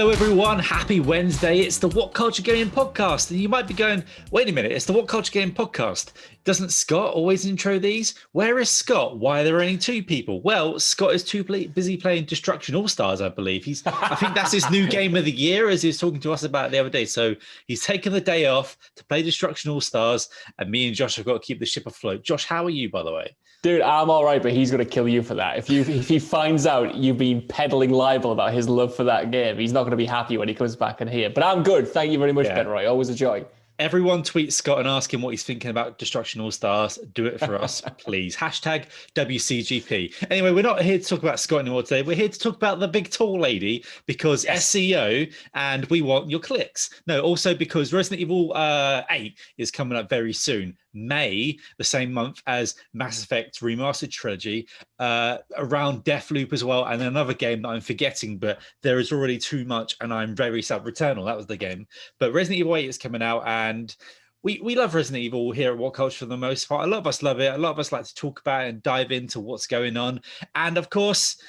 Hello everyone, happy Wednesday. It's the WhatCulture Gaming Podcast. And you might be going, wait a minute, it's the WhatCulture Gaming Podcast. Doesn't Scott always intro these? Where is Scott? Why are there only two people? Well, Scott is too busy playing Destruction All-Stars, I believe. I think that's his new game of the year, as he was talking to us about the other day. So he's taken the day off to play Destruction All-Stars, and me and Josh have got to keep the ship afloat. Josh, how are you, by the way? Dude, I'm all right, but he's going to kill you for that. If he finds out you've been peddling libel about his love for that game, he's not going to be happy when he comes back in here. But I'm good. Thank you very much, Ben Roy. Always a joy. Everyone tweet Scott and ask him what he's thinking about Destruction All-Stars. Do it for us, please. Hashtag WCGP. Anyway, we're not here to talk about Scott anymore today. We're here to talk about the big tall lady because SEO and we want your clicks. No, also because Resident Evil 8 is coming up very soon. May, the same month as Mass Effect Remastered Trilogy, around Deathloop as well, and another game that I'm forgetting, but there is already too much, and I'm very sad. Returnal, that was the game. But Resident Evil 8 is coming out, and we love Resident Evil here at WhatCulture for the most part. A lot of us love it. A lot of us like to talk about it and dive into what's going on. And of course,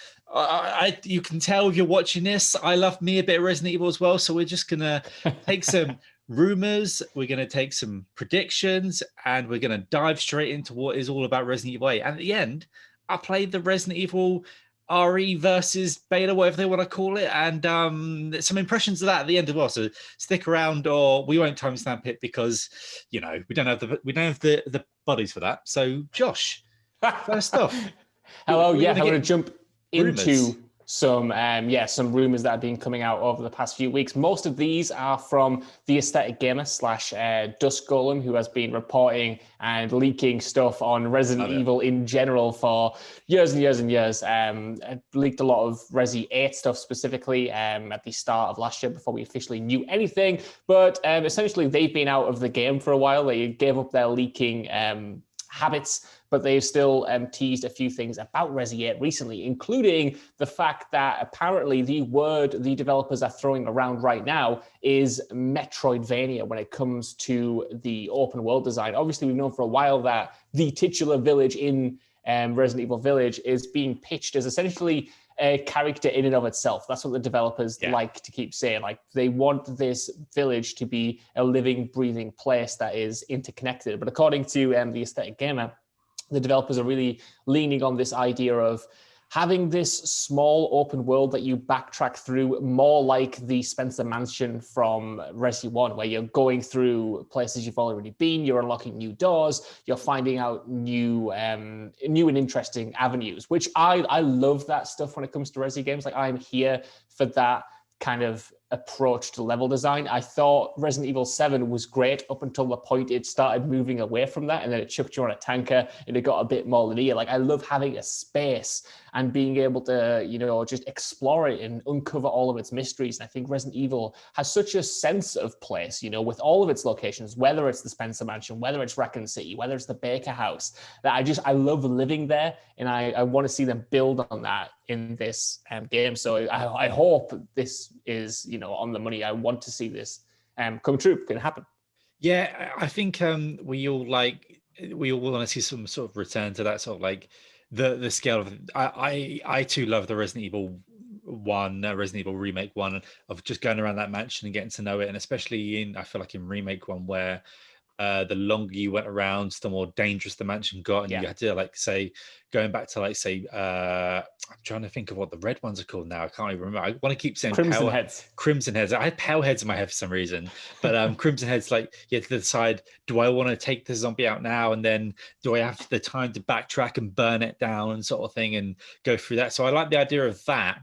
you can tell if you're watching this, I love me a bit of Resident Evil as well, so we're just going to take some rumors, we're going to take some predictions, and we're going to dive straight into what is all about Resident Evil 8. And at the end, I played the Resident Evil RE versus beta, whatever they want to call it, and some impressions of that at the end as well. So stick around, or we won't timestamp it because we don't have the bodies for that. So Josh, first off, hello, I'm going to jump rumors into some rumors that have been coming out over the past few weeks. Most of these are from the Aesthetic Gamer / Dusk Golem, who has been reporting and leaking stuff on Resident Evil in general for years and years and years. Leaked a lot of Resi 8 stuff specifically at the start of last year before we officially knew anything. But essentially, they've been out of the game for a while. They gave up their leaking habits, but they've still teased a few things about Resi 8 recently, including the fact that apparently the word the developers are throwing around right now is Metroidvania when it comes to the open world design. Obviously, we've known for a while that the titular village in Resident Evil Village is being pitched as essentially a character in and of itself. That's what the developers like to keep saying. Like, they want this village to be a living, breathing place that is interconnected. But according to the Aesthetic Gamer, the developers are really leaning on this idea of having this small open world that you backtrack through, more like the Spencer Mansion from Resi 1, where you're going through places you've already been, you're unlocking new doors, you're finding out new and interesting avenues, which I love that stuff when it comes to Resi games. Like, I'm here for that kind of approach to level design. I thought Resident Evil 7 was great up until the point it started moving away from that, and then it chucked you on a tanker and it got a bit more linear. Like, I love having a space and being able to, just explore it and uncover all of its mysteries. And I think Resident Evil has such a sense of place, with all of its locations, whether it's the Spencer Mansion, whether it's Raccoon City, whether it's the Baker House, that I love living there, and I want to see them build on that in this game. So I hope this is, on the money. I want to see this come true. Can happen. Yeah, I think we all want to see some sort of return to that sort of like the scale of. I too love the Resident Evil 1, Resident Evil Remake 1, of just going around that mansion and getting to know it, and especially I feel like in Remake 1 where the longer you went around, the more dangerous the mansion got, and you had to going back to I'm trying to think of what the red ones are called now. I can't even remember. I want to keep saying Crimson Heads. I had Pale Heads in my head for some reason, but Crimson Heads, you have to decide: do I want to take the zombie out now, and then do I have the time to backtrack and burn it down and sort of thing, and go through that? So I like the idea of that.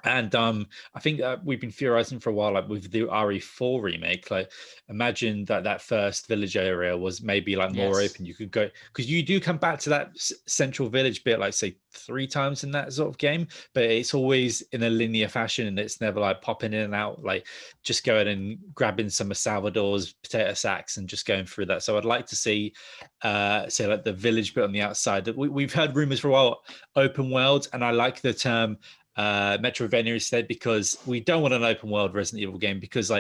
And I think we've been theorizing for a while, with the RE4 remake. Imagine that first village area was maybe more open. You could go, because you do come back to that central village bit, say 3 times in that sort of game, but it's always in a linear fashion, and it's never popping in and out, just going and grabbing some of Salvador's potato sacks and just going through that. So I'd like to see, the village bit on the outside. We've heard rumors for a while, open world, and I like the term Metroidvania instead, because we don't want an open world Resident Evil game, because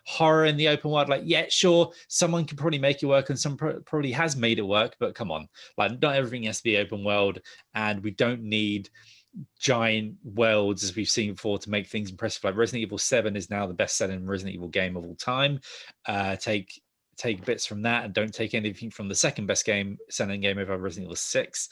horror in the open world, sure, someone can probably make it work, and someone probably has made it work, but come on, not everything has to be open world, and we don't need giant worlds as we've seen before to make things impressive. Like Resident Evil 7 is now the best-selling Resident Evil game of all time. Take bits from that and don't take anything from the second best selling game ever, Resident Evil 6,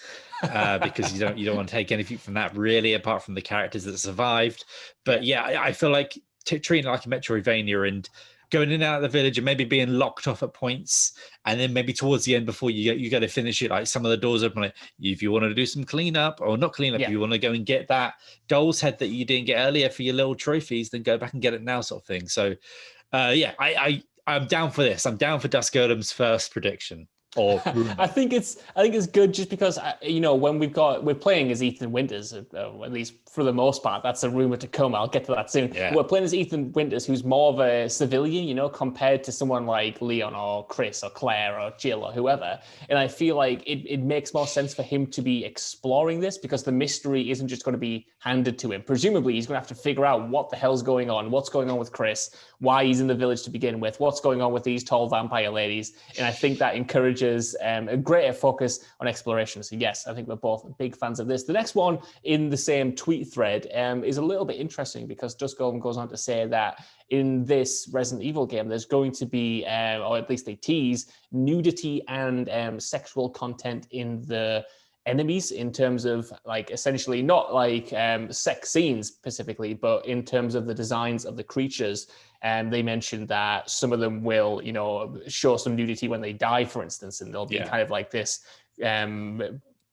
because you don't want to take anything from that really, apart from the characters that survived. But yeah, I feel like treating it like a Metroidvania and going in and out of the village and maybe being locked off at points, and then maybe towards the end before you got to finish it, like some of the doors open, like if you want to do some cleanup or not cleanup, if you want to go and get that doll's head that you didn't get earlier for your little trophies, then go back and get it now, sort of thing. So I'm down for this. I'm down for Dusk Golem's first prediction. Or I think it's good just because when we're playing as Ethan Winters, at least for the most part. That's a rumor to come. I'll get to that soon. Yeah. We're playing as Ethan Winters, who's more of a civilian, compared to someone like Leon or Chris or Claire or Jill or whoever. And I feel like it makes more sense for him to be exploring this because the mystery isn't just going to be handed to him. Presumably, he's going to have to figure out what the hell's going on, what's going on with Chris, why he's in the village to begin with, what's going on with these tall vampire ladies. And I think that encourages a greater focus on exploration. So yes, I think we're both big fans of this. The next one in the same tweet thread is a little bit interesting because Dusk Golem goes on to say that in this Resident Evil game, there's going to be, or at least they tease, nudity and sexual content in the enemies in terms of like essentially not like sex scenes specifically, but in terms of the designs of the creatures. And they mentioned that some of them will, show some nudity when they die, for instance, and there'll be kind of like this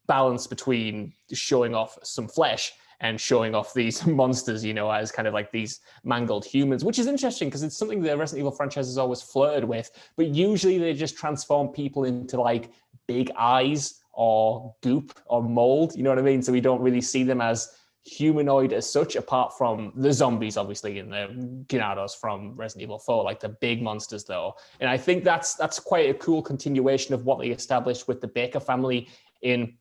balance between showing off some flesh and showing off these monsters, as kind of like these mangled humans, which is interesting because it's something the Resident Evil franchise has always flirted with, but usually they just transform people into like big eyes or goop or mold, you know what I mean? So we don't really see them as humanoid as such, apart from the zombies, obviously, and the Gyarados from Resident Evil 4, like the big monsters, though. And I think that's quite a cool continuation of what they established with the Baker family in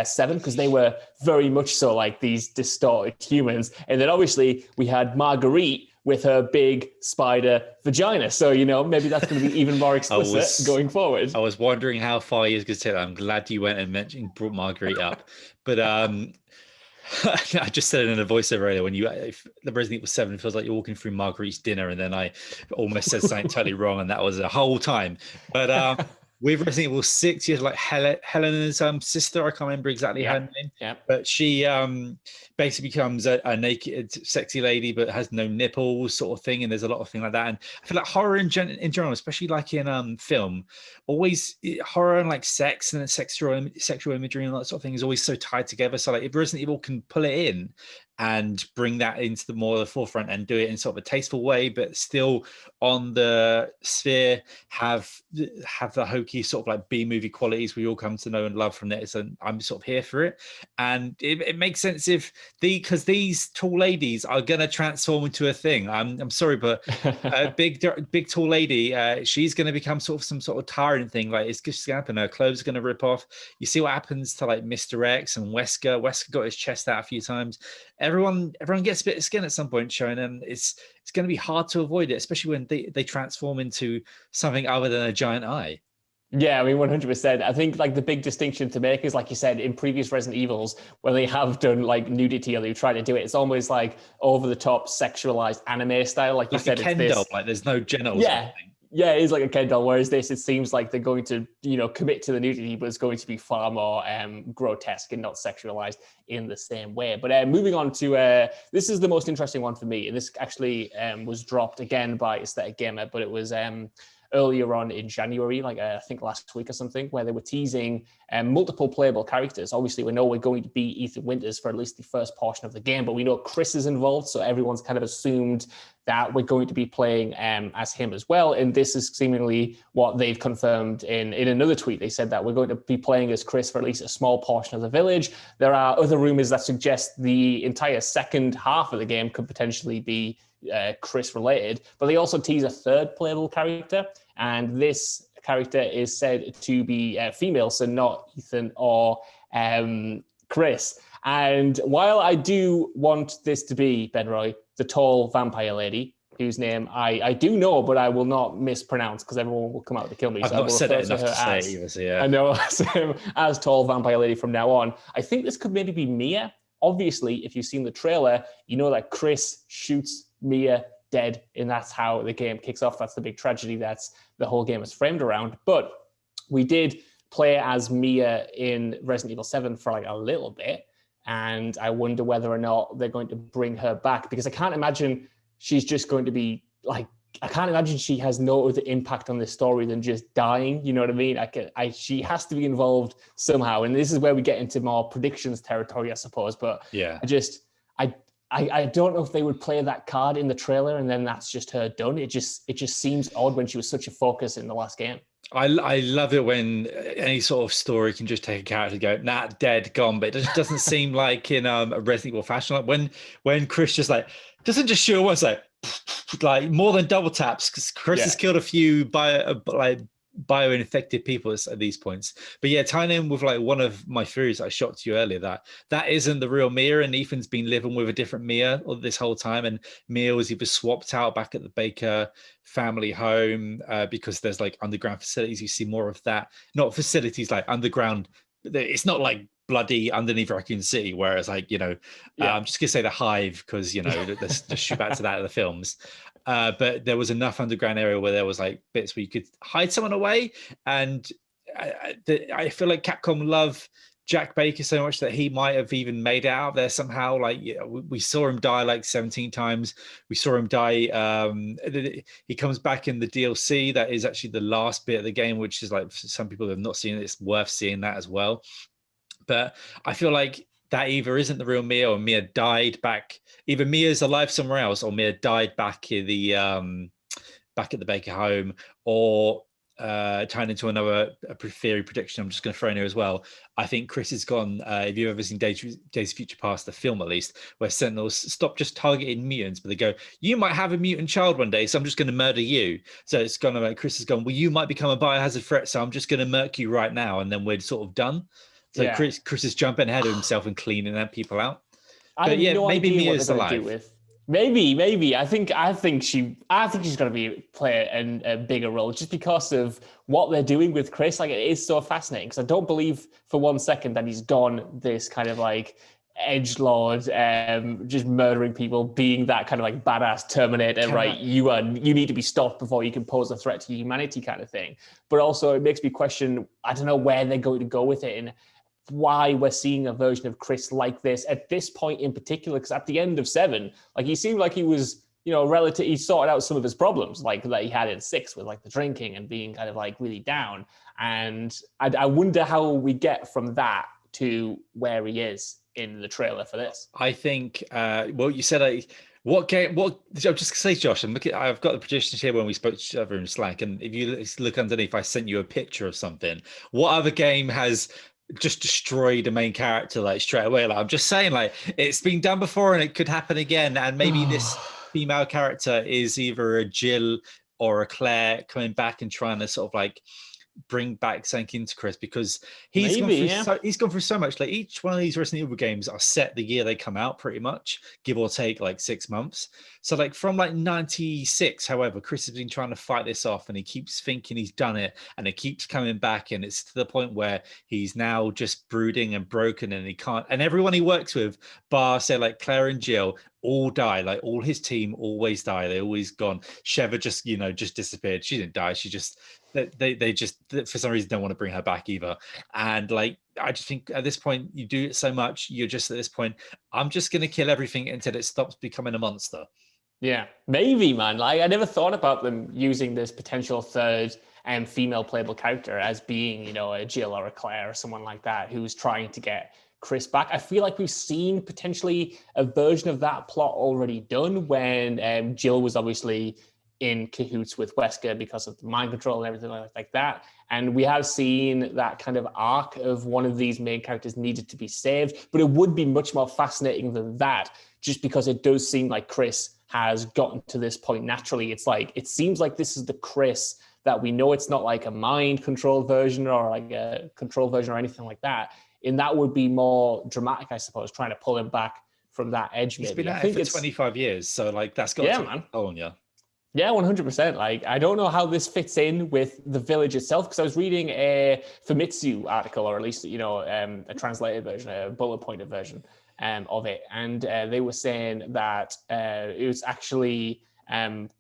7, because they were very much so like these distorted humans. And then obviously we had Marguerite with her big spider vagina. So, maybe that's going to be even more explicit going forward. I was wondering how far you was going to take that. I'm glad you went and brought Marguerite up. But I just said it in a voiceover earlier when the Resident Evil 7 feels like you're walking through Marguerite's dinner, and then I almost said something totally wrong, and that was a whole time. But with Resident Evil 6, you have like Helena's sister. I can't remember exactly her name. Yeah. But she basically becomes a naked, sexy lady, but has no nipples, sort of thing. And there's a lot of things like that. And I feel like horror in general, especially like in film, always horror and like sex and sexual imagery and that sort of thing is always so tied together. So like if Resident Evil can pull it in and bring that into the more of the forefront and do it in sort of a tasteful way, but still on the sphere have the hokey sort of like B-movie qualities we all come to know and love from this, and I'm sort of here for it. And it makes sense because these tall ladies are gonna transform into a thing. I'm sorry, but a big tall lady, she's gonna become sort of some sort of tyrant thing. Like it's just gonna happen. Her clothes are gonna rip off. You see what happens to like Mr. X and Wesker. Wesker got his chest out a few times. Everyone gets a bit of skin at some point, Sharon, and it's going to be hard to avoid it, especially when they transform into something other than a giant eye. Yeah, I mean, 100%. I think like the big distinction to make is, like you said, in previous Resident Evils, where they have done like nudity or they try to do it, it's almost like over the top sexualized anime style. Like you said, it's this doll, like there's no genitals. Yeah. Yeah, it is like a Ken doll, whereas this, it seems like they're going to, commit to the nudity, but it's going to be far more grotesque and not sexualized in the same way. But moving on to, this is the most interesting one for me. And this actually was dropped again by Aesthetic Gamer, but it was earlier on in January, like I think last week or something, where they were teasing multiple playable characters. Obviously, we know we're going to be Ethan Winters for at least the first portion of the game, but we know Chris is involved, so everyone's kind of assumed that we're going to be playing as him as well. And this is seemingly what they've confirmed in another tweet. They said that we're going to be playing as Chris for at least a small portion of the village. There are other rumors that suggest the entire second half of the game could potentially be Chris related, but they also tease a third playable character, and this character is said to be female, so not Ethan or Chris. And while I do want this to be, Ben Roy, the tall vampire lady, whose name I do know, but I will not mispronounce because everyone will come out to kill me. I've not said it enough to say it either, so yeah. I know, as tall vampire lady from now on. I think this could maybe be Mia obviously, if you've seen the trailer, you know that Chris shoots Mia dead, and that's how the game kicks off. That's the big tragedy that's the whole game is framed around. But we did play as Mia in Resident Evil 7 for like a little bit, and I wonder whether or not they're going to bring her back, because I can't imagine she's just going to be like, I can't imagine she has no other impact on this story than just dying. You know what I mean? She has to be involved somehow. And this is where we get into more predictions territory, I suppose. But yeah, I don't know if they would play that card in the trailer and then that's just her done. It just seems odd when she was such a focus in the last game. I love it when any sort of story can just take a character and go, nah, dead, gone. But it just doesn't seem like in a Resident Evil fashion. Like when Chris just like doesn't just shoot once, like more than double taps, because Chris has killed a few bio-infected people at these points. But yeah, tying in with like one of my theories I shot to you earlier, that isn't the real Mia, and Ethan's been living with a different Mia this whole time, and Mia was either swapped out back at the Baker family home because there's like underground facilities. You see more of that, not facilities like underground. It's not like bloody underneath Raccoon City, whereas like, you know, I'm just gonna say the Hive because, you know, let's just shoot back to that in the films. But there was enough underground area where there was like bits where you could hide someone away, and I feel like Capcom love Jack Baker so much that he might have even made it out of there somehow. Like, yeah, we saw him die like 17 times. We saw him die. He comes back in the DLC. That is actually the last bit of the game, which is like, for some people who have not seen it, it's worth seeing that as well. But I feel like that either isn't the real Mia, or Mia died back. Either Mia's alive somewhere else, or Mia died back in the back at the Baker home, or tying into another theory prediction I'm just going to throw in here as well. I think Chris has gone, if you've ever seen Days of Future Past, the film at least, where Sentinels stop just targeting mutants, but they go, you might have a mutant child one day, so I'm just going to murder you. So it's gone like, Chris has gone, well, you might become a biohazard threat, so I'm just going to murk you right now, and then we're sort of done. So Chris is jumping ahead of himself and cleaning them people out. But yeah, no maybe Mia's alive. Maybe. I think she's going to play a bigger role just because of what they're doing with Chris. Like, it is so fascinating, because I don't believe for one second that he's gone this kind of like edgelord, just murdering people, being that kind of like badass Terminator, right? You need to be stopped before you can pose a threat to humanity kind of thing. But also it makes me question, I don't know where they're going to go with it, and why we're seeing a version of Chris like this at this point in particular, because at the end of 7, like, he seemed like he was, you know, he sorted out some of his problems, like that he had in 6 with like the drinking and being kind of like really down. And I wonder how we get from that to where he is in the trailer for this. I think, well, you said what I'm just gonna say, Josh, I've got the predictions here when we spoke to each other in Slack, and if you look underneath, I sent you a picture of something. What other game has just destroyed a main character like straight away? Like, I'm just saying, like, it's been done before and it could happen again, and maybe this female character is either a Jill or a Claire coming back and trying to sort of like bring back something into Chris, because he's gone through so much. Like, each one of these Resident Evil games are set the year they come out, pretty much, give or take like 6 months. So like from like 96, however, Chris has been trying to fight this off, and he keeps thinking he's done it, and it keeps coming back, and it's to the point where he's now just brooding and broken, and he can't, and everyone he works with, bar say like Claire and Jill, all die. Like, all his team always die. They're always gone. Sheva just disappeared. She didn't die. She just, they just for some reason don't want to bring her back either. And like, I just think at this point, you do it so much, you're just at this point, I'm just going to kill everything until it stops becoming a monster. Yeah, maybe, man. Like, I never thought about them using this potential third and female playable character as being, you know, a Jill or a Claire or someone like that who's trying to get Chris back. I feel like we've seen potentially a version of that plot already done when Jill was obviously in cahoots with Wesker because of the mind control and everything like that. And we have seen that kind of arc of one of these main characters needed to be saved, but it would be much more fascinating than that, just because it does seem like Chris has gotten to this point naturally. It's like, it seems like this is the Chris that we know. It's not like a mind control version or like a control version or anything like that. And that would be more dramatic, I suppose, trying to pull him back from that edge. He's been at it for 25 years, so like, that's got to toll on you. Yeah, 100%. Like, I don't know how this fits in with the village itself, because I was reading a Famitsu article, or at least, you know, a translated version, a bullet pointed version. of it, and they were saying that it was actually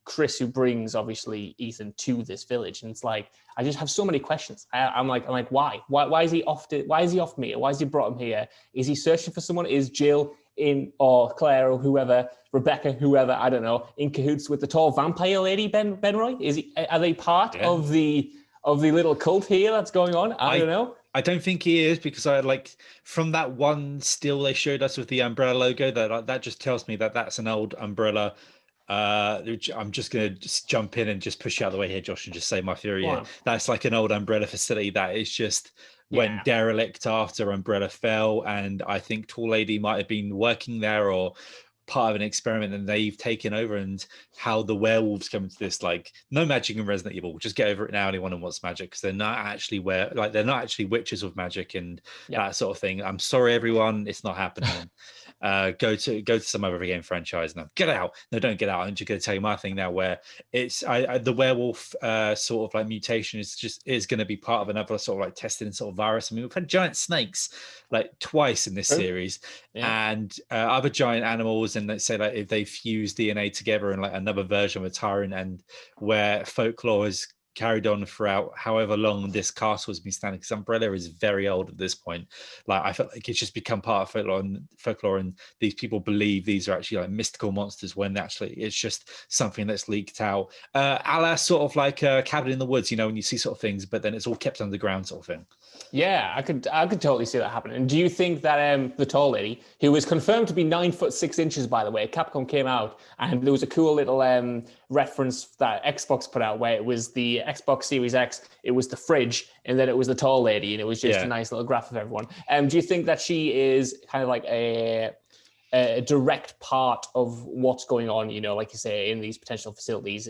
Chris who brings obviously Ethan to this village, and it's like I just have so many questions. I'm like why is he off me? Why has he brought him here? Is he searching for someone? Is Jill or Claire or whoever, Rebecca, whoever, I don't know, in cahoots with the tall vampire lady, Benroy? Are they part of the little cult here that's going on? I don't know. I don't think he is, because I like from that one still they showed us with the umbrella logo, that just tells me that that's an old umbrella. I'm just gonna jump in and just push you out of the way here, Josh, and just say my theory here. That's like an old umbrella facility that is just went derelict after Umbrella fell, and I think Tall Lady might have been working there or part of an experiment, and they've taken over. And how the werewolves come into this, like, no magic in Resident Evil, just get over it now, anyone who wants magic, because they're not actually they're not actually witches with magic and that sort of thing. I'm sorry everyone, it's not happening. Go to some other game franchise now. Get out. No, don't get out. I'm just going to tell you my thing now, where it's the werewolf sort of like mutation is going to be part of another sort of like testing sort of virus. I mean, we've had giant snakes like twice in this series, and other giant animals, and let's say like if they fuse DNA together in like another version of a tyrant, and where folklore is carried on throughout however long this castle has been standing, because Umbrella is very old at this point. Like, I felt like it's just become part of folklore, and these people believe these are actually like mystical monsters, when actually it's just something that's leaked out, a la sort of like a Cabin in the Woods, when you see sort of things, but then it's all kept underground sort of thing. Yeah, I could totally see that happening. And do you think that the tall lady, who was confirmed to be 9'6", by the way, Capcom came out and there was a cool little reference that Xbox put out where it was the Xbox Series X, it was the fridge, and then it was the tall lady, and it was just a nice little graph of everyone. Do you think that she is kind of like a direct part of what's going on, like you say, in these potential facilities?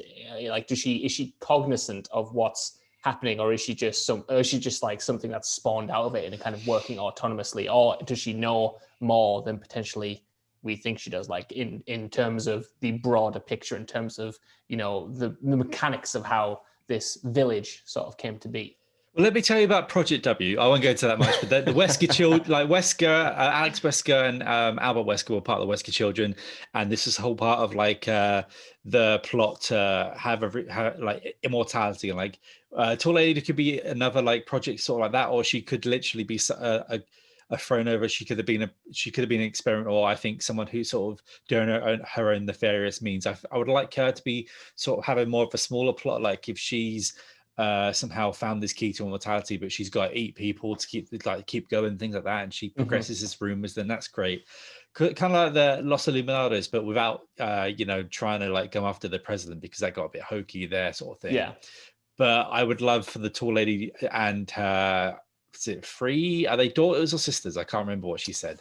Like, is she cognizant of what's happening, or is she just like something that's spawned out of it and kind of working autonomously, or does she know more than potentially we think she does, like in terms of the broader picture, in terms of the mechanics of how this village sort of came to be? Well, let me tell you about Project W. I won't go into that much, but the Wesker children, like Wesker, Alex Wesker and Albert Wesker were part of the Wesker children, and this is a whole part of like the plot to have like immortality, and like Tall Lady could be another like project sort of like that, or she could literally be a thrown over. She could have been an experiment, or I think someone who sort of doing her own nefarious means. I would like her to be sort of having more of a smaller plot, like if she's somehow found this key to immortality, but she's got to eat people to keep going, things like that, and she progresses as rumors, then that's great. Kind of like the Los Illuminados, but without trying to like go after the president, because that got a bit hokey there, sort of thing. Yeah. But I would love for the Tall Lady and her, is it three? Are they daughters or sisters? I can't remember what she said.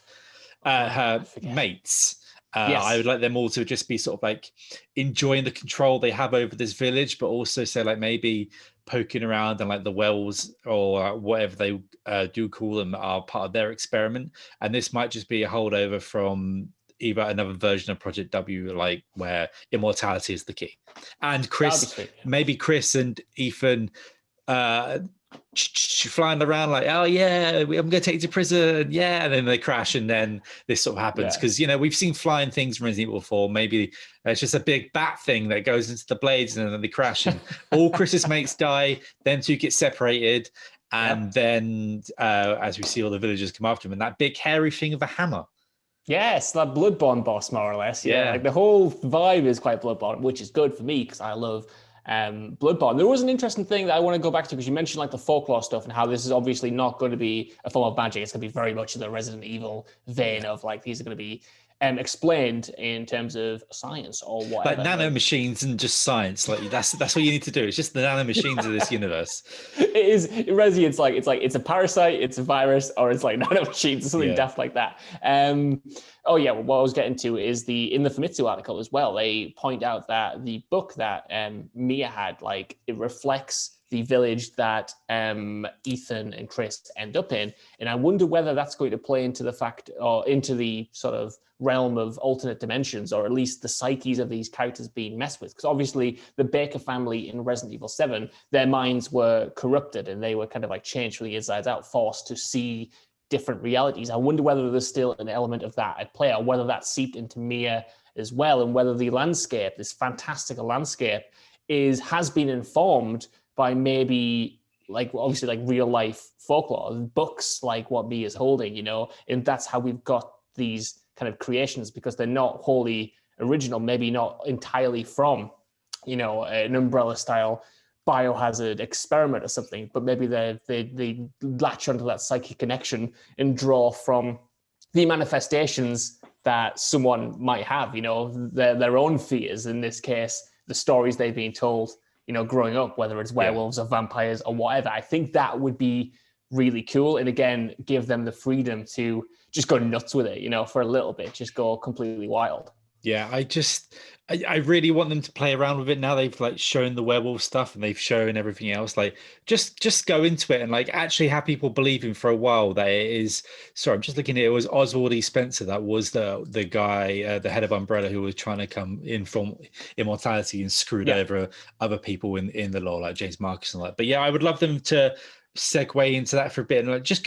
Her mates. Yes. I would like them all to just be sort of like enjoying the control they have over this village, but also say like maybe poking around, and like the wells or whatever they do call them are part of their experiment. And this might just be a holdover from either another version of Project W, like where immortality is the key. And maybe Chris and Ethan flying around like, oh yeah, I'm gonna take you to prison, and then they crash, and then this sort of happens, because we've seen flying things from Resident Evil 4. Maybe it's just a big bat thing that goes into the blades, and then they crash, and all Chris's mates die, them two get separated, and then as we see all the villagers come after him, and that big hairy thing of a hammer. Yes, that Bloodborne boss, more or less. Like the whole vibe is quite Bloodborne, which is good for me because I love Bloodborne. There was an interesting thing that I want to go back to, because you mentioned like the folklore stuff and how this is obviously not going to be a form of magic. It's going to be very much in the Resident Evil vein of like, these are going to be explained in terms of science or whatever. Like nanomachines and just science. Like that's what you need to do. It's just the nanomachines of this universe. It is in Resident. It's a parasite, it's a virus, or it's like nanomachines or something daft like that. What I was getting to is in the Famitsu article as well. They point out that the book that Mia had, like, it reflects the village that Ethan and Chris end up in. And I wonder whether that's going to play into the fact, or into the sort of realm of alternate dimensions, or at least the psyches of these characters being messed with. Because obviously the Baker family in Resident Evil 7, their minds were corrupted and they were kind of like changed from the inside out, forced to see different realities. I wonder whether there's still an element of that at play, or whether that seeped into Mia as well, and whether the landscape, this fantastical landscape, has been informed by maybe like obviously like real life folklore, books like what Mia's holding, you know, and that's how we've got these kind of creations, because they're not wholly original, maybe not entirely from, you know, an Umbrella style biohazard experiment or something, but maybe they latch onto that psychic connection and draw from the manifestations that someone might have, you know, their own fears, in this case, the stories they've been told, you know, growing up, whether it's werewolves or vampires or whatever. I think that would be really cool. And again, give them the freedom to just go nuts with it, you know, for a little bit, just go completely wild. Yeah, I really want them to play around with it now. They've like shown the werewolf stuff and they've shown everything else. Like just go into it and like actually have people believing for a while that it is. Sorry, I'm just looking at it. It was Oswald E. Spencer that was the guy, the head of Umbrella, who was trying to come in from immortality and screwed over other people in the law, like James Marcus and all that. But yeah, I would love them to segue into that for a bit and like just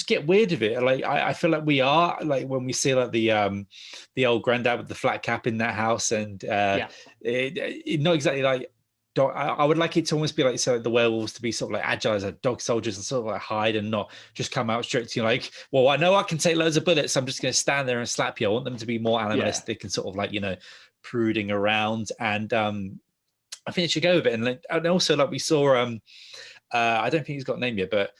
get weird with it. Like I feel like we are, like when we see like the old granddad with the flat cap in that house, and it not exactly like I would like it to almost be like so the werewolves to be sort of like agile as like dog soldiers and sort of like hide and not just come out straight to you like, well, I know I can take loads of bullets, I'm just going to stand there and slap you. I want them to be more animalistic and sort of like, you know, prooding around. And I think it should go with it. And also like we saw I don't think he's got a name yet, but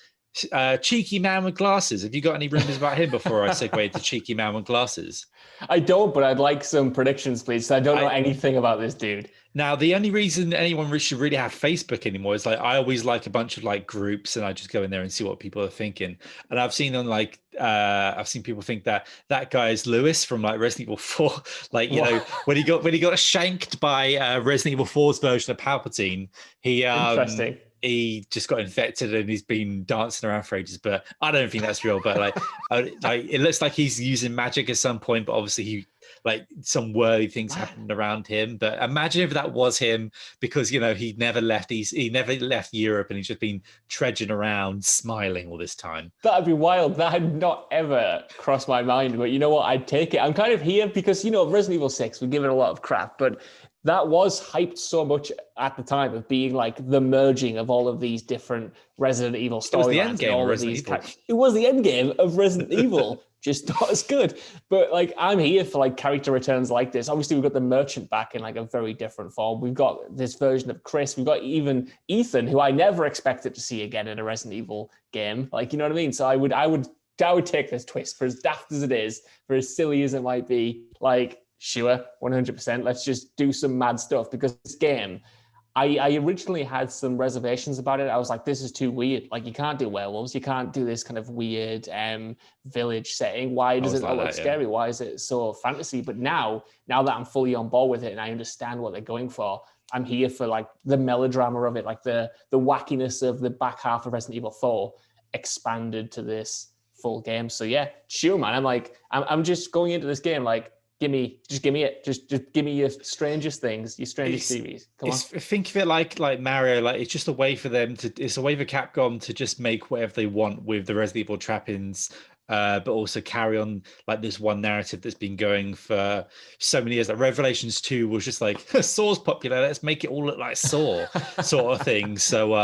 Cheeky Man with Glasses. Have you got any rumors about him before I segue to Cheeky Man with Glasses? I don't, but I'd like some predictions, please. I don't know anything about this dude. Now, the only reason anyone should really have Facebook anymore is like I always like a bunch of like groups, and I just go in there and see what people are thinking. And I've seen on like I've seen people think that guy is Lewis from like Resident Evil 4. Like, you know, when he got shanked by Resident Evil 4's version of Palpatine, interesting. He just got infected and he's been dancing around for ages, but I don't think that's real. But like it looks like he's using magic at some point, but obviously he like some worthy things happened around him. But imagine if that was him, because you know he never left Europe and he's just been trudging around smiling all this time. That'd be wild. That had not ever crossed my mind, but you know what, I'd take it. I'm kind of here because, you know, Resident Evil 6, we give it a lot of crap, but that was hyped so much at the time of being like the merging of all of these different Resident Evil storylines. It was the end game of Resident Evil. It was the end game of Resident Evil, just not as good. But like, I'm here for like character returns like this. Obviously, we've got the Merchant back in like a very different form. We've got this version of Chris. We've got even Ethan, who I never expected to see again in a Resident Evil game. Like, you know what I mean? So I would take this twist, for as daft as it is, for as silly as it might be. Like, sure, 100%. Let's just do some mad stuff, because this game, I originally had some reservations about it. I was like, this is too weird. Like, you can't do werewolves. You can't do this kind of weird village setting. Why does it not look scary? Yeah. Why is it so fantasy? But now that I'm fully on board with it and I understand what they're going for, I'm here for like the melodrama of it, like the wackiness of the back half of Resident Evil 4 expanded to this full game. So yeah, sure, man. I'm just going into this game like, give me it. Just give me your strangest things, your strangest series. Come on. Think of it like Mario. Like, it's just a way for them to. It's a way for Capcom to just make whatever they want with the Resident Evil trappings, but also carry on like this one narrative that's been going for so many years. Like Revelations 2 was just like Saw's popular. Let's make it all look like Saw, sort of thing. So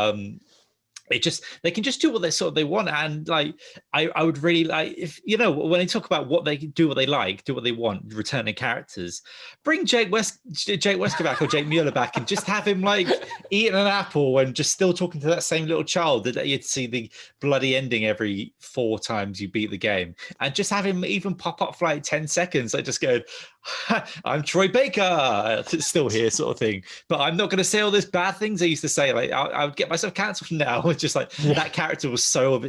they can just do what they want. And like I would really like, if you know, when they talk about what they do, what they like, do what they want, returning characters, bring Jake Wesker back or Jake Mueller back, and just have him like eating an apple and just still talking to that same little child that you'd see the bloody ending every 4 times you beat the game, and just have him even pop up for like 10 seconds, like just go, I'm Troy Baker, still here, sort of thing, but I'm not going to say all these bad things I used to say. Like I would get myself cancelled from now. It's just like that character was so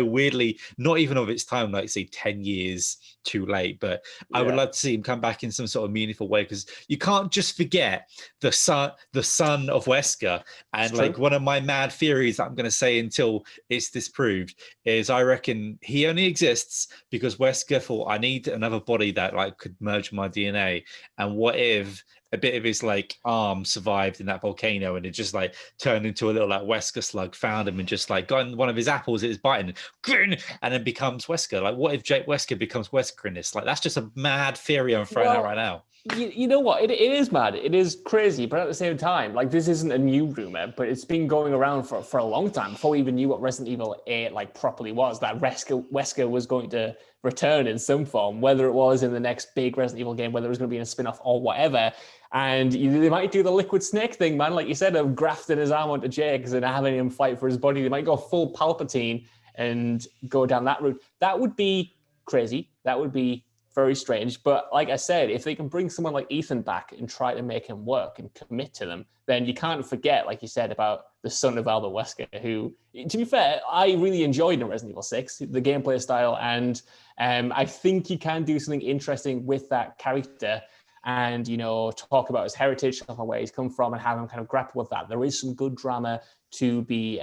weirdly not even of its time, like say 10 years too late. But I would love to see him come back in some sort of meaningful way, because you can't just forget the son of Wesker. And like one of my mad theories that I'm going to say until it's disproved is I reckon he only exists because Wesker thought, I need another body that like could merge my DNA. And what if a bit of his like arm survived in that volcano, and it just like turned into a little like Wesker slug, found him and just like got in one of his apples it was biting, and then becomes Wesker. Like, what if Jake Wesker becomes Wesker in this? Like, that's just a mad theory I'm throwing out right now. You know what? It is mad. It is crazy. But at the same time, like, this isn't a new rumor, but it's been going around for a long time before we even knew what Resident Evil 8 like properly was, that Wesker was going to return in some form, whether it was in the next big Resident Evil game, whether it was going to be in a spin-off or whatever. And they might do the Liquid Snake thing, man. Like you said, of grafting his arm onto Jake's and having him fight for his body. They might go full Palpatine and go down that route. That would be crazy. That would be very strange. But like I said, if they can bring someone like Ethan back and try to make him work and commit to them, then you can't forget, like you said, about the son of Albert Wesker, who, to be fair, I really enjoyed in Resident Evil 6, the gameplay style. And I think you can do something interesting with that character and, you know, talk about his heritage, talk about where he's come from and have him kind of grapple with that. There is some good drama to be,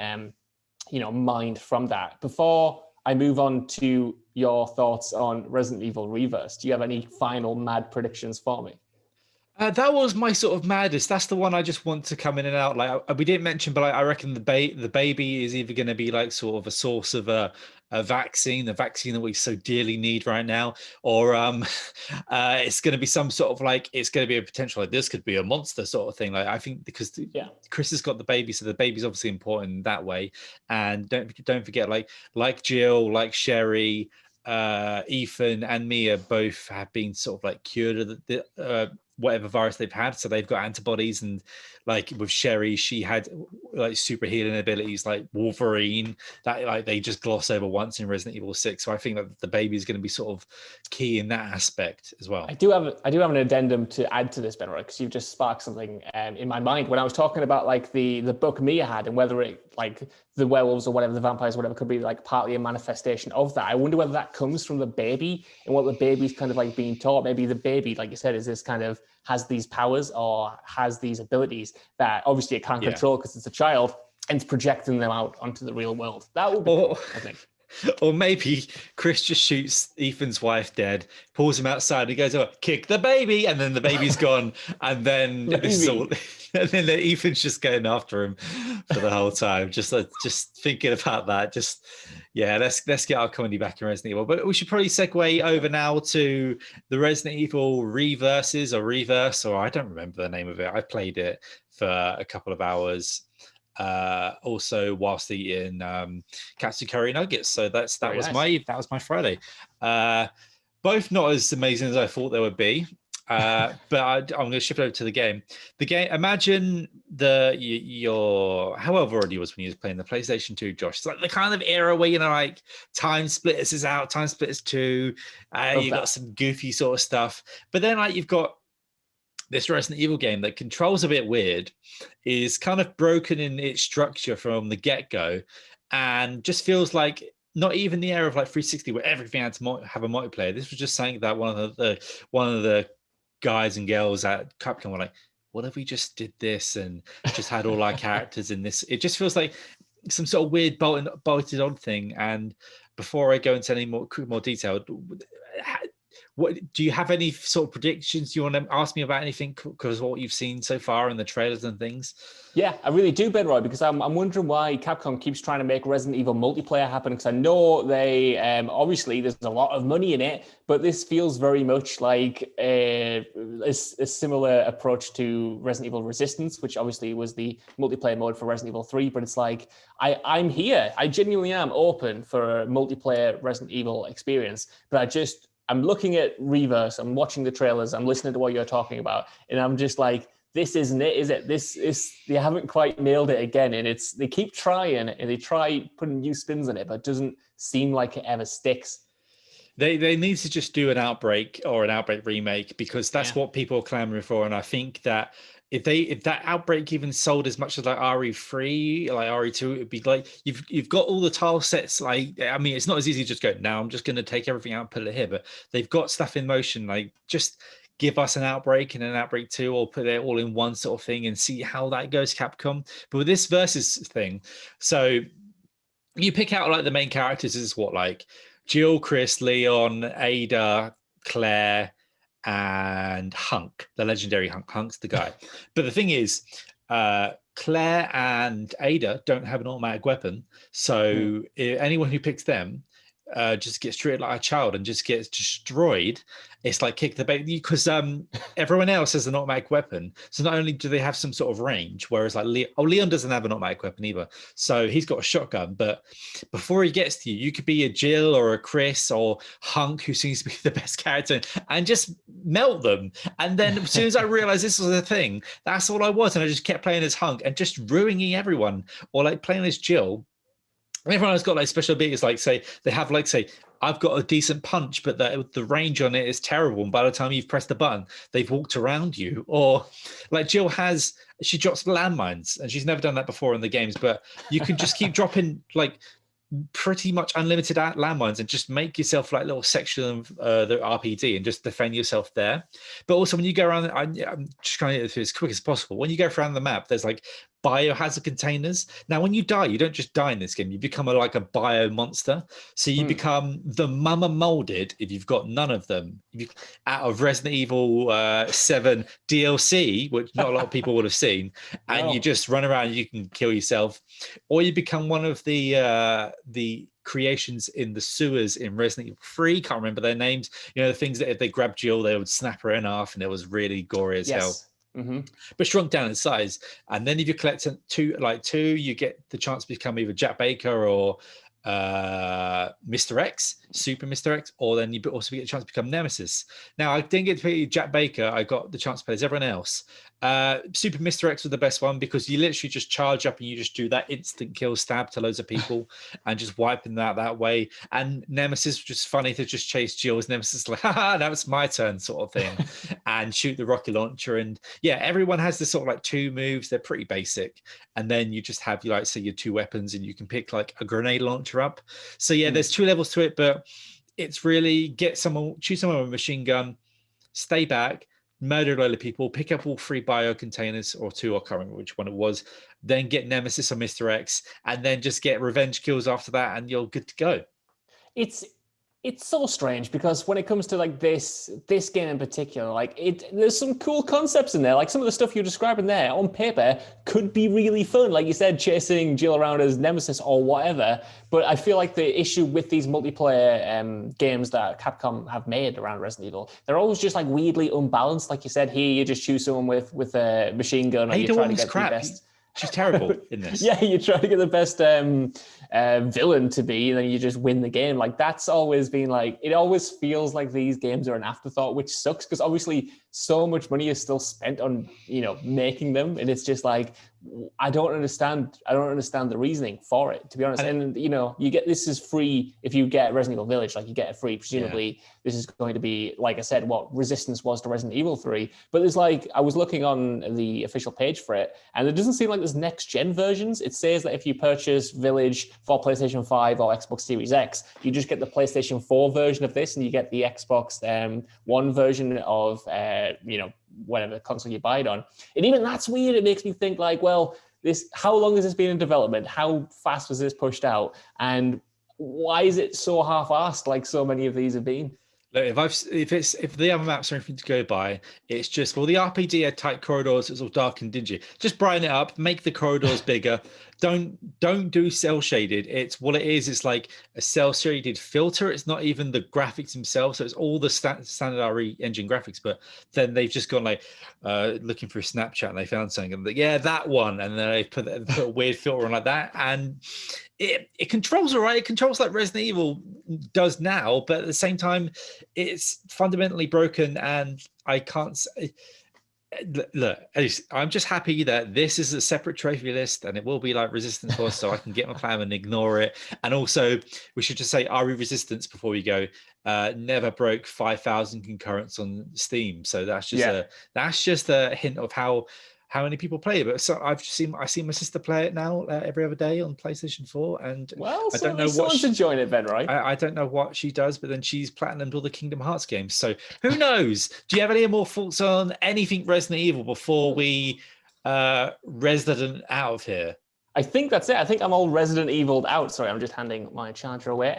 you know, mined from that. Before I move on to your thoughts on Resident Evil Reverse, do you have any final mad predictions for me? That was my sort of maddest. That's the one I just want to come in and out. Like we didn't mention, but I reckon the baby is either going to be like sort of a source of a vaccine, the vaccine that we so dearly need right now, or it's going to be some sort of like, it's going to be a potential, like this could be a monster sort of thing. Like, I think because Chris has got the baby, so the baby's obviously important in that way. And don't forget, like Jill, like Sherry, Ethan and Mia both have been sort of like cured of the whatever virus they've had, so they've got antibodies. And like with Sherry, she had like super healing abilities like Wolverine that like they just gloss over once in Resident Evil 6. So I think that the baby is going to be sort of key in that aspect as well. I do have an addendum to add to this, Ben, because you've just sparked something in my mind when I was talking about like the book Mia had, and whether it like the werewolves or whatever, the vampires, whatever, could be like partly a manifestation of that. I wonder whether that comes from the baby and what the baby's kind of like being taught. Maybe the baby, like you said, is this kind of has these powers or has these abilities that obviously it can't control because it's a child, and it's projecting them out onto the real world. That would be cool, I think. Or maybe Chris just shoots Ethan's wife dead, pulls him outside, he goes, "Oh, kick the baby," and then the baby's gone, and then this is all, and then Ethan's just going after him for the whole time. Just thinking about that. Let's get our comedy back in Resident Evil. But we should probably segue over now to the Resident Evil Reverse, or I don't remember the name of it. I played it for a couple of hours. Also whilst eating katsu curry nuggets, so that was my Friday. Both not as amazing as I thought they would be, but I'm going to shift over to the game. Imagine how old already was when you was playing the PlayStation 2, Josh. It's like the kind of era where, you know, like Time Splitters is out, Time Splitters 2, you got some goofy sort of stuff, but then like you've got this Resident Evil game that controls a bit weird, is kind of broken in its structure from the get-go, and just feels like not even the era of like 360 where everything had to have a multiplayer. This was just saying that one of the guys and girls at Capcom were like, what if we just did this and just had all our characters in this? It just feels like some sort of weird bolted on thing. And before I go into any more detail, what do you have any sort of predictions? Do you want to ask me about anything because of what you've seen so far in the trailers and things? Yeah, I really do, Ben Roy, because I'm wondering why Capcom keeps trying to make Resident Evil multiplayer happen. Because I know they obviously there's a lot of money in it, but this feels very much like a similar approach to Resident Evil Resistance, which obviously was the multiplayer mode for Resident Evil 3. But it's like I'm here. I genuinely am open for a multiplayer Resident Evil experience, but I'm looking at Reverse, I'm watching the trailers, I'm listening to what you're talking about, and I'm just like, this isn't it, is it? They haven't quite nailed it again, and they keep trying, and they try putting new spins on it, but it doesn't seem like it ever sticks. They need to just do an Outbreak or an Outbreak remake, because that's what people are clamoring for, and I think that if that Outbreak even sold as much as like RE3, like RE2, it'd be like you've got all the tile sets. Like, I mean, it's not as easy to just go, now I'm just going to take everything out and put it here, but they've got stuff in motion. Like, just give us an Outbreak and an Outbreak 2, or put it all in one sort of thing and see how that goes, Capcom. But with this versus thing, so you pick out like the main characters is what, like Jill, Chris, Leon, Ada, Claire, and Hunk, the legendary Hunk. Hunk's the guy. But the thing is, Claire and Ada don't have an automatic weapon. So anyone who picks them just gets treated like a child and just gets destroyed. It's like kick the bait, because everyone else has an automatic weapon. So not only do they have some sort of range, whereas like Leon doesn't have an automatic weapon either. So he's got a shotgun, but before he gets to you, you could be a Jill or a Chris or Hunk, who seems to be the best character, and just melt them. And then as soon as I realized this was a thing, that's all I was. And I just kept playing as Hunk and just ruining everyone, or like playing as Jill. And everyone has got like special abilities, like say they have like say I've got a decent punch, but the range on it is terrible. And by the time you've pressed the button, they've walked around you. Or like Jill she drops landmines, and she's never done that before in the games, but you can just keep dropping like pretty much unlimited landmines and just make yourself like a little section of the RPD and just defend yourself there. But also when you go around, I'm just trying to get through as quick as possible. When you go around the map, there's like biohazard containers. Now, when you die, you don't just die in this game. You become like a bio monster. So you become the mama molded, if you've got none of them, out of Resident Evil 7 DLC, which not a lot of people would have seen. And you just run around and you can kill yourself. Or you become one of the creations in the sewers in Resident Evil 3. Can't remember their names. You know, the things that if they grabbed Jill, they would snap her in half, and it was really gory as hell. But shrunk down in size. And then if you collect two, you get the chance to become either Jack Baker or Mr. X, Super Mr. X, or then you also get a chance to become Nemesis. Now, I didn't get to play Jack Baker. I got the chance to play as everyone else. Super Mr. X was the best one, because you literally just charge up and you just do that instant kill stab to loads of people and just wiping that way. And Nemesis was just funny to just chase Jill's Nemesis, like, haha, that was my turn sort of thing, and shoot the rocket launcher. And yeah, everyone has this sort of like two moves. They're pretty basic. And then you just have like, say, your two weapons, and you can pick like a grenade launcher up. So yeah, there's two levels to it, but it's really choose someone with a machine gun, stay back, murder a load of people, pick up all 3 bio containers, or 2, I can't remember which one it was, then get Nemesis or Mr. X, and then just get revenge kills after that, and you're good to go. It's so strange, because when it comes to like this game in particular, like there's some cool concepts in there. Like some of the stuff you're describing there on paper could be really fun. Like you said, chasing Jill around as Nemesis or whatever. But I feel like the issue with these multiplayer games that Capcom have made around Resident Evil, they're always just like weirdly unbalanced. Like you said, here you just choose someone with a machine gun, or you try to get the best. She's terrible in this. Yeah, you try to get the best villain to be, and then you just win the game. Like that's always been like, it always feels like these games are an afterthought, which sucks, because obviously so much money is still spent on, making them. And it's just like, I don't understand the reasoning for it, to be honest. And you get, this is free if you get Resident Evil Village, like you get it free. Presumably this is going to be, like I said, what Resistance was to Resident Evil 3. But there's like, I was looking on the official page for it, and it doesn't seem like there's next gen versions. It says that if you purchase Village for PlayStation 5 or Xbox Series X, you just get the PlayStation 4 version of this, and you get the Xbox One version of whatever console you buy it on. And even that's weird. It makes me think like, well, how long has this been in development? How fast was this pushed out? And why is it so half-assed like so many of these have been? Look, if the other maps are anything to go by, it's just, well, the RPG had tight corridors, it's all dark and dingy. Just brighten it up, make the corridors bigger. Don't do cell shaded. It's what it is. It's like a cell shaded filter. It's not even the graphics themselves. So it's all the standard RE engine graphics. But then they've just gone like looking through Snapchat, and they found something, and like, yeah, that one, and then they put a weird filter on like that, and it controls all right. It controls like Resident Evil does now, but at the same time, it's fundamentally broken, and I can't say. Look, I'm just happy that this is a separate trophy list, and it will be like Resistance was, so I can get my plan and ignore it. And also, we should just say RE Resistance before we go. Never broke 5,000 concurrents on Steam, so that's just a hint of how many people play it. But so I see my sister play it now every other day on PlayStation 4, and I don't know what to join it then, right? I don't know what she does, but then she's platinumed all the Kingdom Hearts games. So who knows? Do you have any more thoughts on anything Resident Evil before we resident out of here? I think that's it. I think I'm all Resident Evil'd out. Sorry, I'm just handing my charger away.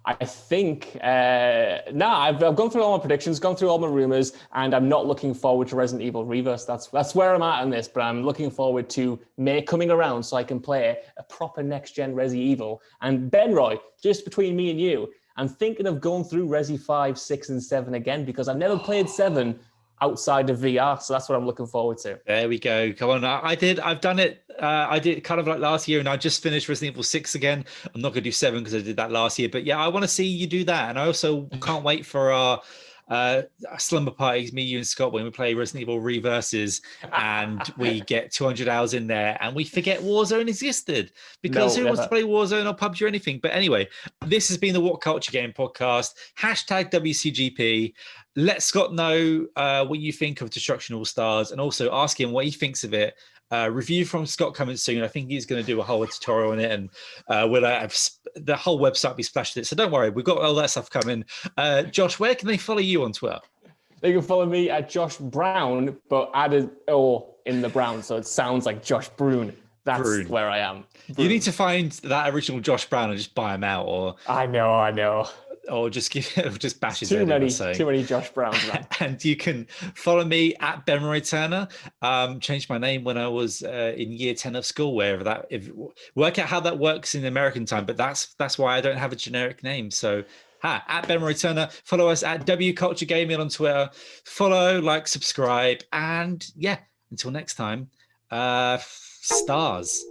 I think I've gone through all my predictions, gone through all my rumors, and I'm not looking forward to Resident Evil Reverse. That's where I'm at on this, but I'm looking forward to May coming around so I can play a proper next-gen Resi Evil. And Benroy, just between me and you, I'm thinking of going through Resi 5, 6, and 7 again because I've never played 7 outside of VR, so that's what I'm looking forward to. There we go. Come on. I've done it. I did kind of like last year, and I just finished Resident Evil 6 again. I'm not going to do 7 because I did that last year. But yeah, I want to see you do that. And I also can't wait for our slumber parties, me, you, and Scott, when we play Resident Evil Reverses and we get 200 hours in there and we forget Warzone existed because who wants to play Warzone or PUBG or anything? But anyway, this has been the What Culture Game Podcast. #WCGP. Let Scott know what you think of Destruction All Stars and also ask him what he thinks of it. Review from Scott coming soon. I think he's going to do a whole tutorial on it, and we'll have the whole website be splashed with it. So don't worry, we've got all that stuff coming. Josh, where can they follow you on Twitter? They can follow me at Josh Brown, but added O in the Brown, so it sounds like Josh Brune. That's where I am. You need to find that original Josh Brown and just buy him out, or I know. Or just bash his too head. Too many Josh Browns, man. And you can follow me at Benroy Turner. Changed my name when I was in year 10 of school, wherever that. Work out how that works in American time, but that's why I don't have a generic name. So at Benroy Turner, follow us at WCulture Gaming on Twitter. Follow, like, subscribe, and yeah. Until next time, stars.